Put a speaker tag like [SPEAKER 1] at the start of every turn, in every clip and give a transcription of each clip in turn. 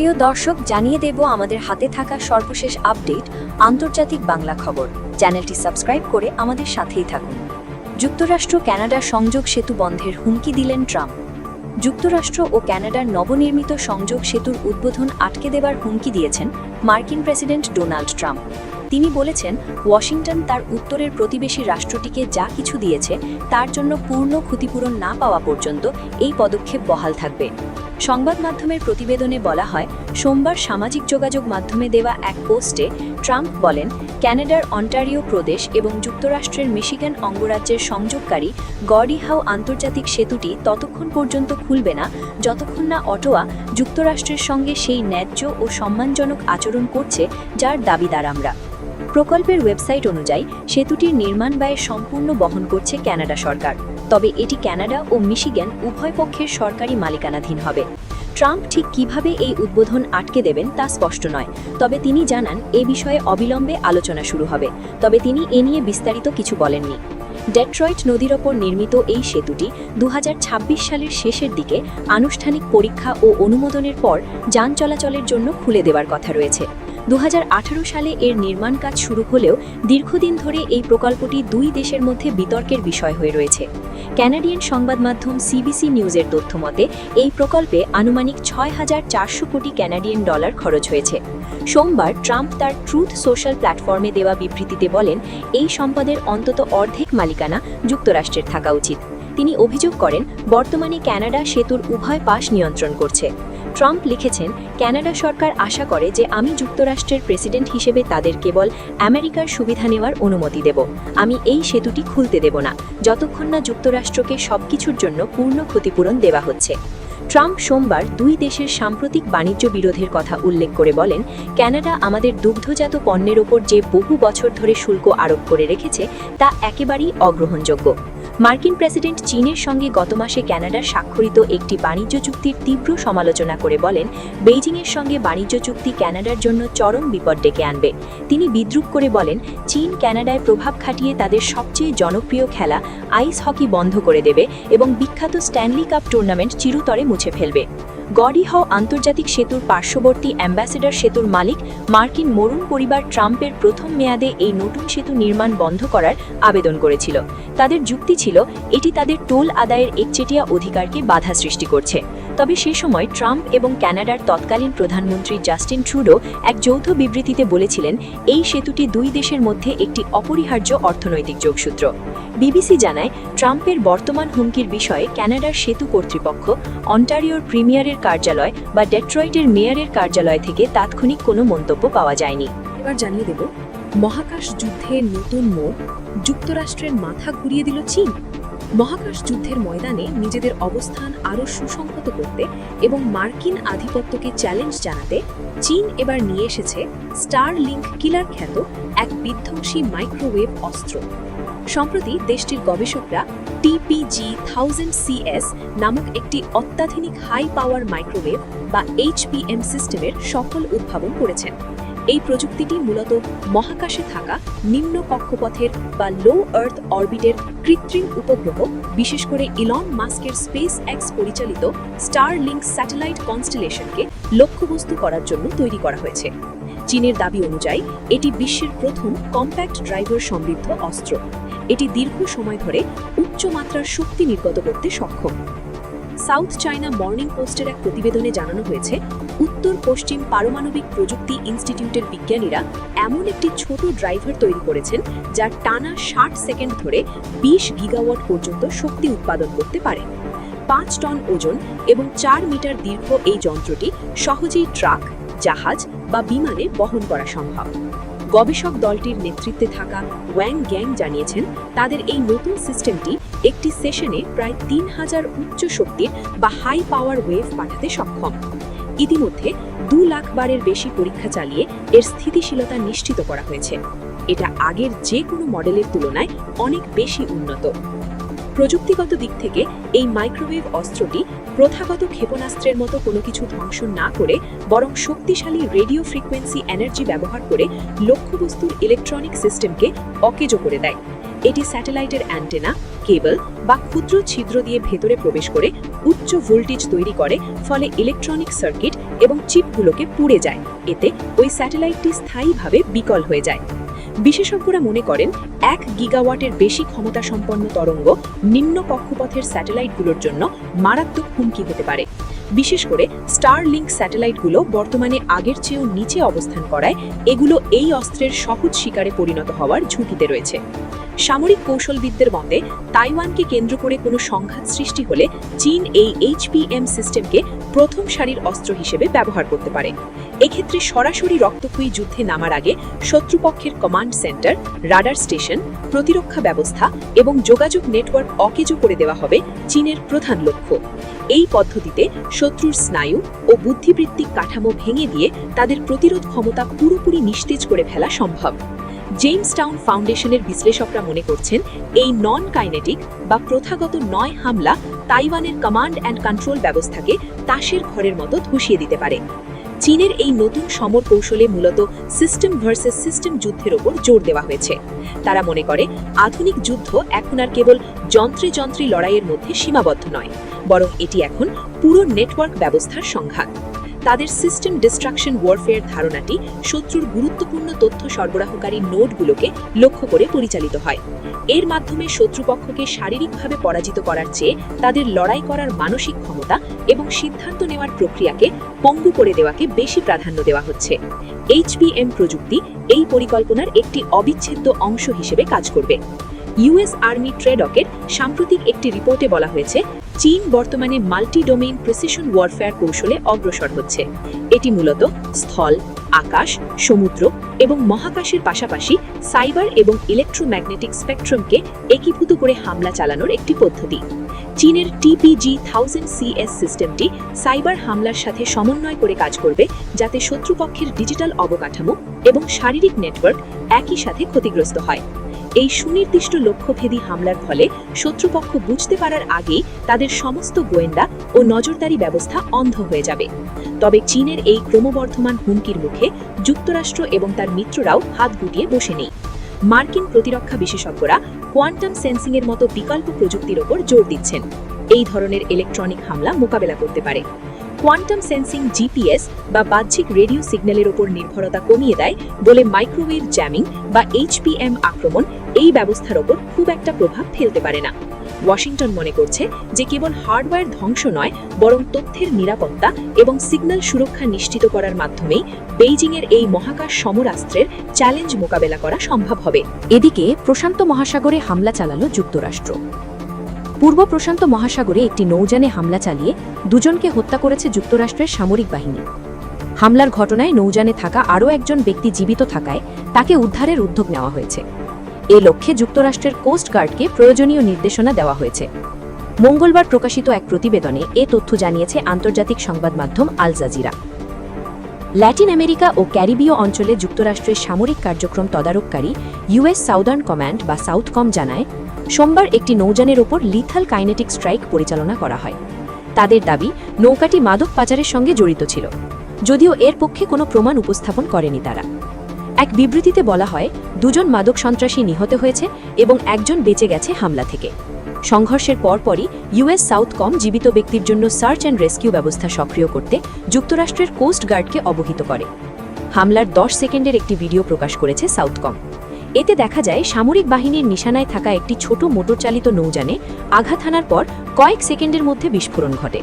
[SPEAKER 1] প্রিয় দর্শক, জানিয়ে দেব আমাদের হাতে থাকা সর্বশেষ আপডেট আন্তর্জাতিক বাংলা খবর। চ্যানেলটি সাবস্ক্রাইব করে আমাদের সাথেই থাকুন। যুক্তরাষ্ট্র কানাডা সংযোগ সেতু বন্ধের হুমকি দিলেন ট্রাম্প। যুক্তরাষ্ট্র ও কানাডার নবনির্মিত সংযোগ সেতুর উদ্বোধন আটকে দেবার হুমকি দিয়েছেন মার্কিন প্রেসিডেন্ট ডোনাল্ড ট্রাম্প। তিনি বলেছেন, ওয়াশিংটন তার উত্তরের প্রতিবেশী রাষ্ট্রটিকে যা কিছু দিয়েছে তার জন্য পূর্ণ ক্ষতিপূরণ না পাওয়া পর্যন্ত এই পদক্ষেপ বহাল থাকবে। সংবাদ মাধ্যমের প্রতিবেদনে বলা হয়, সোমবার সামাজিক যোগাযোগ মাধ্যমে দেওয়া এক পোস্টে ট্রাম্প বলেন, ক্যানাডার অন্টারিও প্রদেশ এবং যুক্তরাষ্ট্রের মিশিগান অঙ্গরাজ্যের সংযোগকারী গর্ডি হাউ আন্তর্জাতিক সেতুটি ততক্ষণ পর্যন্ত খুলবে না যতক্ষণ না অটোয়া যুক্তরাষ্ট্রের সঙ্গে সেই ন্যায্য ও সম্মানজনক আচরণ করছে যার দাবিদার আমরা। প্রকল্পের ওয়েবসাইট অনুযায়ী সেতুটির নির্মাণ ব্যয় সম্পূর্ণ বহন করছে কানাডা সরকার, তবে এটি কানাডা ও মিশিগান উভয় পক্ষের সরকারি মালিকানাধীন হবে। ট্রাম্প ঠিক কিভাবে এই উদ্বোধন আটকে দেবেন তা স্পষ্ট নয়, তবে তিনি জানান এ বিষয়ে অবিলম্বে আলোচনা শুরু হবে, তবে তিনি এ নিয়ে বিস্তারিত কিছু বলেননি। ডেট্রয়েট নদীর ওপর নির্মিত এই সেতুটি 2026 সালের শেষের দিকে আনুষ্ঠানিক পরীক্ষা ও অনুমোদনের পর যান চলাচলের জন্য খুলে দেওয়ার কথা রয়েছে। 2018 সালে এর নির্মাণ কাজ শুরু হলেও দীর্ঘদিন ধরে এই প্রকল্পটি দুই দেশের মধ্যে বিতর্কের বিষয় হয়ে রয়েছে। ক্যানাডিয়ান সংবাদ মাধ্যম সিবিসি নিউজের তথ্যমতে এই প্রকল্পে আনুমানিক 6,400 কোটি কানাডিয়ান ডলার খরচ হয়েছে। সোমবার ট্রাম্প তার ট্রুথ সোশ্যাল প্ল্যাটফর্মে দেওয়া বিবৃতিতে বলেন, এই সম্পদের অন্তত অর্ধেক মালিকানা যুক্তরাষ্ট্রের থাকা উচিত। তিনি অভিযোগ করেন, বর্তমানে কানাডা সেতুর উভয় পাশ নিয়ন্ত্রণ করছে। ট্রাম্প লিখেছেন, কানাডা সরকার আশা করে যে আমি যুক্তরাষ্ট্রের প্রেসিডেন্ট হিসেবে তাদের কেবল আমেরিকার সুবিধা নেওয়ার অনুমতি দেব। আমি এই সেতুটি খুলতে দেব না যতক্ষণ না যুক্তরাষ্ট্রকে সবকিছুর জন্য পূর্ণ ক্ষতিপূরণ দেওয়া হচ্ছে। ট্রাম্প সোমবার দুই দেশের সাম্প্রতিক বাণিজ্য বিরোধের কথা উল্লেখ করে বলেন, কানাডা আমাদের দুগ্ধজাত পণ্যের ওপর যে বহু বছর ধরে শুল্ক আরোপ করে রেখেছে তা একেবারেই অগ্রহণযোগ্য। মার্কিন প্রেসিডেন্ট চীনের সঙ্গে গত মাসে কানাডার স্বাক্ষরিত একটি বাণিজ্য চুক্তির তীব্র সমালোচনা করে বলেন, বেইজিংয়ের সঙ্গে বাণিজ্য চুক্তি কানাডার জন্য চরম বিপদ ডেকে আনবে। তিনি বিদ্রূপ করে বলেন, চীন কানাডায় প্রভাব খাটিয়ে তাদের সবচেয়ে জনপ্রিয় খেলা আইস হকি বন্ধ করে দেবে এবং বিখ্যাত স্ট্যানলি কাপ টুর্নামেন্ট চিরতরে মুছে ফেলবে। গর্ডি হাউ আন্তর্জাতিক সেতুর পার্শ্ববর্তী অ্যাম্বাসেডর সেতুর মালিক মার্কিন মরুন পরিবার ট্রাম্পের প্রথম মেয়াদে এই নতুন সেতু নির্মাণ বন্ধ করার আবেদন করেছিল। তাদের যুক্তি ছিল, এটি তাদের টোল আদায়ের একচেটিয়া অধিকারকে বাধা সৃষ্টি করছে। তবে সে সময় ট্রাম্প এবং কানাডার তৎকালীন প্রধানমন্ত্রী জাস্টিন ট্রুডো এক যৌথ বিবৃতিতে বলেছিলেন, এই সেতুটি দুই দেশের মধ্যে একটি অপরিহার্য অর্থনৈতিক যোগসূত্র। বিবিসি জানায়, ট্রাম্পের বর্তমান হুমকির বিষয়ে কানাডার সেতু কর্তৃপক্ষ, অন্টারিওর প্রিমিয়ারের কার্যালয় বা ডেট্রয়েটের মেয়রের কার্যালয় থেকে তাৎক্ষণিক কোনো মন্তব্য পাওয়া যায়নি।
[SPEAKER 2] এবার জানিয়ে দেব, মহাকাশ যুদ্ধের নতুন মোড়, যুক্তরাষ্ট্রের মাথা ঘুরিয়ে দিল চীন। মহাকাশ যুদ্ধের ময়দানে নিজেদের অবস্থান আরও সুসংহত করতে এবং মার্কিন আধিপত্যকে চ্যালেঞ্জ জানাতে চীন এবার নিয়ে এসেছে স্টারলিংক কিলার খ্যাত এক বিধ্বংসী মাইক্রোওয়েভ অস্ত্র। সম্প্রতি দেশটির গবেষকরা TPG-1000CS নামক একটি অত্যাধুনিক হাই পাওয়ার মাইক্রোওয়েভ বা HPM সিস্টেমের সফল উদ্ভাবন করেছেন। এই প্রযুক্তিটি মূলত মহাকাশে থাকা নিম্ন কক্ষপথের বা লো আর্থ অরবিটের কৃত্রিম উপগ্রহ, বিশেষ করে ইলন মাস্কের স্পেস এক্স পরিচালিত স্টারলিংক স্যাটেলাইট কনস্টেলেশনকে লক্ষ্যবস্তু করার জন্য তৈরি করা হয়েছে। চীনের দাবি অনুযায়ী এটি বিশ্বের প্রথম কম্প্যাক্ট ড্রাইভার সমৃদ্ধ অস্ত্র। এটি দীর্ঘ সময় ধরে উচ্চ মাত্রার শক্তি নির্গত করতে সক্ষম। সাউথ চায়না মর্নিং পোস্টের এক প্রতিবেদনে জানানো হয়েছে, উত্তর পশ্চিম পারমাণবিক প্রযুক্তি ইনস্টিটিউটের বিজ্ঞানীরা এমন একটি ছোট ড্রাইভার তৈরি করেছেন যা টানা 60 সেকেন্ড ধরে 20 গিগাওয়াট পর্যন্ত শক্তি উৎপাদন করতে পারে। 5 টন ওজন এবং 4 মিটার দীর্ঘ এই যন্ত্রটি সহজেই ট্রাক, জাহাজ বা বিমানে বহন করা সম্ভব। গবেষক দলটির নেতৃত্বে থাকা ওয়াং গ্যাং জানিয়েছেন, তাদের এই নতুন সিস্টেমটি একটি সেশনে প্রায় 3000 উচ্চ শক্তির বা হাই পাওয়ার ওয়েভ পাঠাতে সক্ষম। ইতিমধ্যে 2 লাখ বারের বেশি পরীক্ষা চালিয়ে এর স্থিতিশীলতা নিশ্চিত করা হয়েছে। এটা আগের যে কোনো মডেলের তুলনায় অনেক বেশি উন্নত। প্রযুক্তিগত দিক থেকে এই মাইক্রোওয়েভ অস্ত্রটি প্রথাগত ক্ষেপণাস্ত্রের মতো কোনো কিছু ধ্বংস না করে বরং শক্তিশালী রেডিও ফ্রিকোয়েন্সি এনার্জি ব্যবহার করে লক্ষ্যবস্তুর ইলেকট্রনিক সিস্টেমকে অকেজো করে দেয়। এটি স্যাটেলাইটের অ্যান্টেনা, কেবল বা ক্ষুদ্র ছিদ্র দিয়ে ভেতরে প্রবেশ করে উচ্চ ভোল্টেজ তৈরি করে, ফলে ইলেকট্রনিক সার্কিট এবং চিপগুলোকে পুড়ে যায়। এতে ওই স্যাটেলাইটটি স্থায়ীভাবে বিকল হয়ে যায়। বিশেষজ্ঞরা মনে করেন 1 গিগাওয়াটের বেশি ক্ষমতা সম্পন্ন তরঙ্গ নিম্ন কক্ষপথের স্যাটেলাইটগুলোর জন্য মারাত্মক হুমকি হতে পারে। বিশেষ করে স্টারলিংক স্যাটেলাইটগুলো বর্তমানে আগের চেয়েও নিচে অবস্থান করায় এগুলো এই অস্ত্রের সহজ শিকারে পরিণত হওয়ার ঝুঁকিতে রয়েছে। সামরিক কৌশলবিদদের মতে তাইওয়ানকে কেন্দ্র করে কোনো সংঘাত সৃষ্টি হলে চীন এই HPM সিস্টেমকে প্রথম সারির অস্ত্র হিসেবে ব্যবহার করতে পারে। এক্ষেত্রে সরাসরি রক্তক্ষয়ী যুদ্ধে নামার আগে শত্রুপক্ষের কমান্ড সেন্টার, রাডার স্টেশন, প্রতিরক্ষা ব্যবস্থা এবং যোগাযোগ নেটওয়ার্ক অকেজো করে দেওয়া হবে চীনের প্রধান লক্ষ্য। এই পদ্ধতিতে শত্রুর স্নায়ু ও বুদ্ধিবৃত্তিক কাঠামো ভেঙে দিয়ে তাদের প্রতিরোধ ক্ষমতা পুরোপুরি নিস্তেজ করে ফেলা সম্ভব। জেমসটাউন ফাউন্ডেশনের বিশ্লেষকরা মনে করছেন এই নন কাইনেটিক বা প্রথাগত নয় হামলা তাইওয়ানের কমান্ড অ্যান্ড কন্ট্রোল ব্যবস্থাকে তাসের ঘরের মতো ধসিয়ে দিতে পারে। চীনের এই নতুন সমর কৌশলে মূলত সিস্টেম ভার্সেস সিস্টেম যুদ্ধের ওপর জোর দেওয়া হয়েছে। তারা মনে করে আধুনিক যুদ্ধ এখন আর কেবল যন্ত্রে যন্ত্রী লড়াইয়ের মধ্যে সীমাবদ্ধ নয়, বরং এটি এখন পুরো নেটওয়ার্ক ব্যবস্থার সংঘাত। তাদের সিস্টেম ডিস্ট্রাকশন ওয়ারফেয়ার ধারণাটি শত্রুর গুরুত্বপূর্ণ তথ্য সরবরাহকারী নোডগুলোকে লক্ষ্য করে পরিচালিত হয়। এর মাধ্যমে শত্রুপক্ষকে শারীরিকভাবে পরাজিত করার চেয়ে তাদের লড়াই করার মানসিক ক্ষমতা এবং সিদ্ধান্ত নেওয়ার প্রক্রিয়াকে পঙ্গু করে দেওয়াকে বেশি প্রাধান্য দেওয়া হচ্ছে। HPM প্রযুক্তি এই পরিকল্পনার একটি অবিচ্ছেদ্য অংশ হিসেবে কাজ করবে। US আর্মি ট্রেডকের সাম্প্রতিক একটি রিপোর্টে বলা হয়েছে চীন বর্তমানে মাল্টি ডোমেইন প্রিসিশন ওয়ারফেয়ার কৌশলে অগ্রসর হচ্ছে। এটি মূলত স্থল, আকাশ, সমুদ্র এবং মহাকাশের পাশাপাশি সাইবার এবং ইলেকট্রোম্যাগনেটিক স্পেকট্রামকে একীভূত করে হামলা চালানোর একটি পদ্ধতি। চীনের TPG-1000CS সিস্টেমটি সাইবার হামলার সাথে সমন্বয় করে কাজ করবে, যাতে শত্রুপক্ষের ডিজিটাল অবকাঠামো এবং শারীরিক নেটওয়ার্ক একই সাথে ক্ষতিগ্রস্ত হয়। এই সুনির্দিষ্ট লক্ষ্যভেদী হামলার ফলে শত্রুপক্ষ বুঝতে পারার আগেই তাদের সমস্ত গোয়েন্দা ও নজরদারি ব্যবস্থা অন্ধ হয়ে যাবে। তবে চীনের এই ক্রমবর্ধমান হুমকির মুখে যুক্তরাষ্ট্র এবং তার মিত্ররাও হাত গুটিয়ে বসে নেই। মার্কিন প্রতিরক্ষা বিশেষজ্ঞরা কোয়ান্টাম সেন্সিংয়ের মতো বিকল্প প্রযুক্তির ওপর জোর দিচ্ছেন। এই ধরনের ইলেকট্রনিক হামলা মোকাবেলা করতে পারে। কোয়ান্টাম সেন্সিং GPS বা বাহ্যিক রেডিও সিগন্যালের ওপর নির্ভরতা কমিয়ে দেয় বলে মাইক্রোওয়েভ জ্যামিং বা HPM আক্রমণ এই ব্যবস্থার ওপর খুব একটা প্রভাব ফেলতে পারে না। ওয়াশিংটন মনে করছে যে কেবল হার্ডওয়্যার ধ্বংস নয়, বরং তথ্যের নিরাপত্তা এবং সিগন্যাল সুরক্ষা নিশ্চিত করার মাধ্যমেই বেইজিংয়ের এই মহাকাশ সমরাস্ত্রের চ্যালেঞ্জ মোকাবেলা করা সম্ভব হবে।
[SPEAKER 1] এদিকে প্রশান্ত মহাসাগরে হামলা চালালো যুক্তরাষ্ট্র। পূর্ব প্রশান্ত মহাসাগরে একটি নৌযানে হামলা চালিয়ে দুজনকে হত্যা করেছে যুক্তরাষ্ট্রের সামরিক বাহিনী। হামলার ঘটনায় নৌযানে থাকা আরও একজন ব্যক্তি জীবিত থাকায় তাকে উদ্ধারের উদ্যোগ নেওয়া হয়েছে। এ লক্ষ্যে যুক্তরাষ্ট্রের কোস্ট গার্ডকে প্রয়োজনীয় নির্দেশনা দেওয়া হয়েছে। মঙ্গলবার প্রকাশিত এক প্রতিবেদনে এ তথ্য জানিয়েছে আন্তর্জাতিক সংবাদ মাধ্যম আল জাজিরা। ল্যাটিন আমেরিকা ও ক্যারিবীয় অঞ্চলে যুক্তরাষ্ট্রের সামরিক কার্যক্রম তদারককারী US সাউদার্ন কমান্ড বা সাউথকম জানায়, সোমবার একটি নৌযানের ওপর লিথাল কাইনেটিক স্ট্রাইক পরিচালনা করা হয়। তাদের দাবি, নৌকাটি মাদক পাচারের সঙ্গে জড়িত ছিল, যদিও এর পক্ষে কোনো প্রমাণ উপস্থাপন করেনি তারা। এক বিবৃতিতে বলা হয়, দুজন মাদক সন্ত্রাসী নিহত হয়েছে এবং একজন বেঁচে গেছে হামলা থেকে। সংঘর্ষের পরপরই US সাউথকম জীবিত ব্যক্তির জন্য সার্চ অ্যান্ড রেস্কিউ ব্যবস্থা সক্রিয় করতে যুক্তরাষ্ট্রের কোস্ট গার্ডকে অবহিত করে। হামলার 10 সেকেন্ডের একটি ভিডিও প্রকাশ করেছে সাউথকম। এতে দেখা যায় সামরিক বাহিনীর নিশানায় থাকা একটি ছোট মোটরচালিত নৌযানে আঘাত হানার পর কয়েক সেকেন্ডের মধ্যে বিস্ফোরণ ঘটে।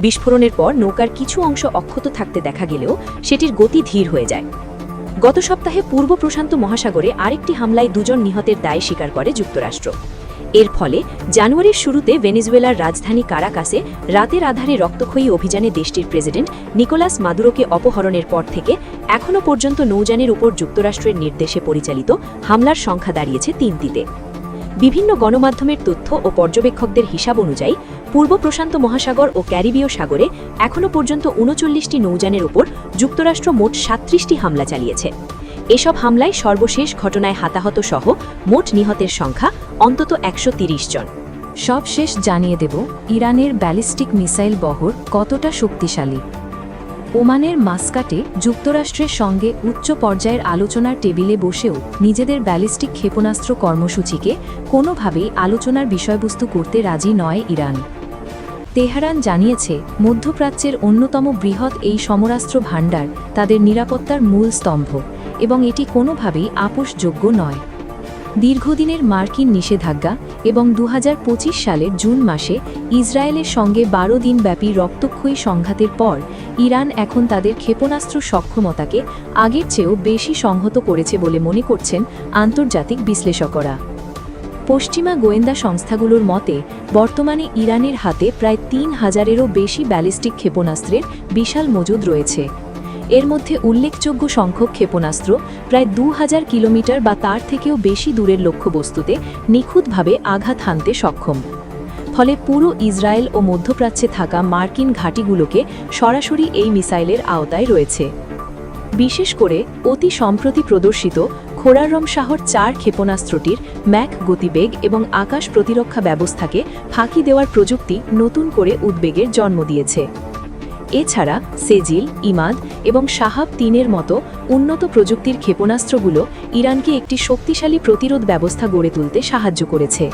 [SPEAKER 1] বিস্ফোরণের পর নৌকার কিছু অংশ অক্ষত থাকতে দেখা গেলেও সেটির গতি ধীর হয়ে যায়। গত সপ্তাহে পূর্ব প্রশান্ত মহাসাগরে আরেকটি হামলায় দুজন নিহতের দায় স্বীকার করে যুক্তরাষ্ট্র। এর ফলে জানুয়ারির শুরুতে ভেনেজুয়েলার রাজধানী কারাকাসে রাতের আধারে রক্তক্ষয়ী অভিযানে দেশটির প্রেসিডেন্ট নিকোলাস মাদুরোকে অপহরণের পর থেকে এখনও পর্যন্ত নৌযানের উপর যুক্তরাষ্ট্রের নির্দেশে পরিচালিত হামলার সংখ্যা দাঁড়িয়েছে 3টিতে। বিভিন্ন গণমাধ্যমের তথ্য ও পর্যবেক্ষকদের হিসাব অনুযায়ী পূর্ব প্রশান্ত মহাসাগর ও ক্যারিবীয় সাগরে এখনও পর্যন্ত 39টি নৌযানের উপর যুক্তরাষ্ট্র মোট 37টি হামলা চালিয়েছে। এসব হামলায় সর্বশেষ ঘটনায় হতাহত সহ মোট নিহতের সংখ্যা অন্তত 130 জন। সবশেষ জানিয়ে দেব ইরানের ব্যালিস্টিক মিসাইল বহর কতটা শক্তিশালী। ওমানের মাস্কাটে যুক্তরাষ্ট্রের সঙ্গে উচ্চ পর্যায়ের আলোচনার টেবিলে বসেও নিজেদের ব্যালিস্টিক ক্ষেপণাস্ত্র কর্মসূচিকে কোনোভাবেই আলোচনার বিষয়বস্তু করতে রাজি নয় ইরান। তেহরান জানিয়েছে, মধ্যপ্রাচ্যের অন্যতম বৃহৎ এই সমরাস্ত্র ভাণ্ডার তাদের নিরাপত্তার মূল স্তম্ভ এবং এটি কোনোভাবেই আপোষযোগ্য নয়। দীর্ঘদিনের মার্কিন নিষেধাজ্ঞা এবং 2025 সালের জুন মাসে ইসরায়েলের সঙ্গে 12 দিনব্যাপী রক্তক্ষয়ী সংঘাতের পর ইরান এখন তাদের ক্ষেপণাস্ত্র সক্ষমতাকে আগের চেয়েও বেশি সংহত করেছে বলে মনে করছেন আন্তর্জাতিক বিশ্লেষকরা। পশ্চিমা গোয়েন্দা সংস্থাগুলোর মতে বর্তমানে ইরানের হাতে প্রায় 3000-এরও বেশি ব্যালিস্টিক ক্ষেপণাস্ত্রের বিশাল মজুদ রয়েছে। এর মধ্যে উল্লেখযোগ্য সংখ্যক ক্ষেপণাস্ত্র প্রায় 2000 কিলোমিটার বা তার থেকেও বেশি দূরের লক্ষ্যবস্তুতে নিখুঁতভাবে আঘাত হানতে সক্ষম। ফলে পুরো ইসরায়েল ও মধ্যপ্রাচ্যে থাকা মার্কিন ঘাঁটিগুলোকে সরাসরি এই মিসাইলের আওতায় রয়েছে। বিশেষ করে অতি সম্প্রতি প্রদর্শিত খোরারম শাহর 4 ক্ষেপণাস্ত্রটির ম্যাক গতিবেগ এবং আকাশ প্রতিরক্ষা ব্যবস্থাকে ফাঁকি দেওয়ার প্রযুক্তি নতুন করে উদ্বেগের জন্ম দিয়েছে। এছাড়া সেজিল, ইমাদ এবং শাহাব 3-এর মতো উন্নত প্রযুক্তির ক্ষেপণাস্ত্রগুলো ইরানকে একটি শক্তিশালী প্রতিরোধ ব্যবস্থা গড়ে তুলতে সাহায্য করেছে।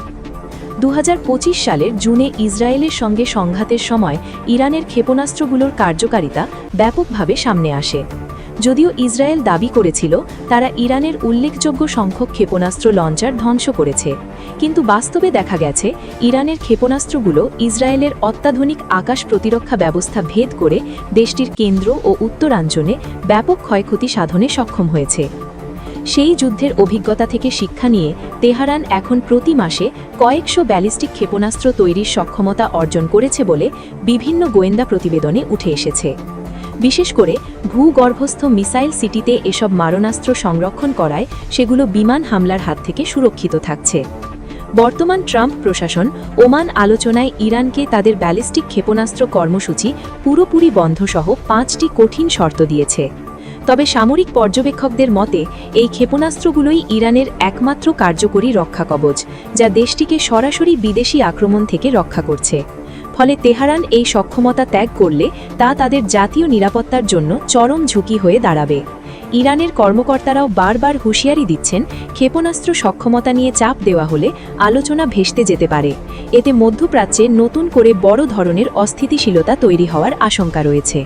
[SPEAKER 1] 2025 সালের জুনে ইসরায়েলের সঙ্গে সংঘাতের সময় ইরানের ক্ষেপণাস্ত্রগুলোর কার্যকারিতা ব্যাপকভাবে সামনে আসে। যদিও ইসরায়েল দাবি করেছিল তারা ইরানের উল্লেখযোগ্য সংখ্যক ক্ষেপণাস্ত্র লঞ্চার ধ্বংস করেছে, কিন্তু বাস্তবে দেখা গেছে ইরানের ক্ষেপণাস্ত্রগুলো ইসরায়েলের অত্যাধুনিক আকাশ প্রতিরক্ষা ব্যবস্থা ভেদ করে দেশটির কেন্দ্র ও উত্তরাঞ্চলে ব্যাপক ক্ষয়ক্ষতি সাধনে সক্ষম হয়েছে। সেই যুদ্ধের অভিজ্ঞতা থেকে শিক্ষা নিয়ে তেহরান এখন প্রতি মাসে কয়েকশো ব্যালিস্টিক ক্ষেপণাস্ত্র তৈরির সক্ষমতা অর্জন করেছে বলে বিভিন্ন গোয়েন্দা প্রতিবেদনে উঠে এসেছে। বিশেষ করে ভূগর্ভস্থ মিসাইল সিটিতে এসব মারণাস্ত্র সংরক্ষণ করায় সেগুলো বিমান হামলার হাত থেকে সুরক্ষিত থাকছে। বর্তমান ট্রাম্প প্রশাসন ওমান আলোচনায় ইরানকে তাদের ব্যালিস্টিক ক্ষেপণাস্ত্র কর্মসূচি পুরোপুরি বন্ধসহ 5টি কঠিন শর্ত দিয়েছে। তবে সামরিক পর্যবেক্ষকদের মতে এই ক্ষেপণাস্ত্রগুলোই ইরানের একমাত্র কার্যকরী রক্ষাকবচ, যা দেশটিকে সরাসরি বিদেশি আক্রমণ থেকে রক্ষা করছে। ফলে তেহরান এই সক্ষমতা ত্যাগ করলে তা তাদের জাতীয় নিরাপত্তার জন্য চরম ঝুঁকি হয়ে দাঁড়াবে। ইরানের কর্মকর্তারাও বারবার হুঁশিয়ারি দিচ্ছেন, ক্ষেপণাস্ত্র সক্ষমতা নিয়ে চাপ দেওয়া হলে আলোচনা ভেস্তে যেতে পারে। এতে মধ্যপ্রাচ্যে নতুন করে বড় ধরনের অস্থিতিশীলতা তৈরি হওয়ার আশঙ্কা রয়েছে।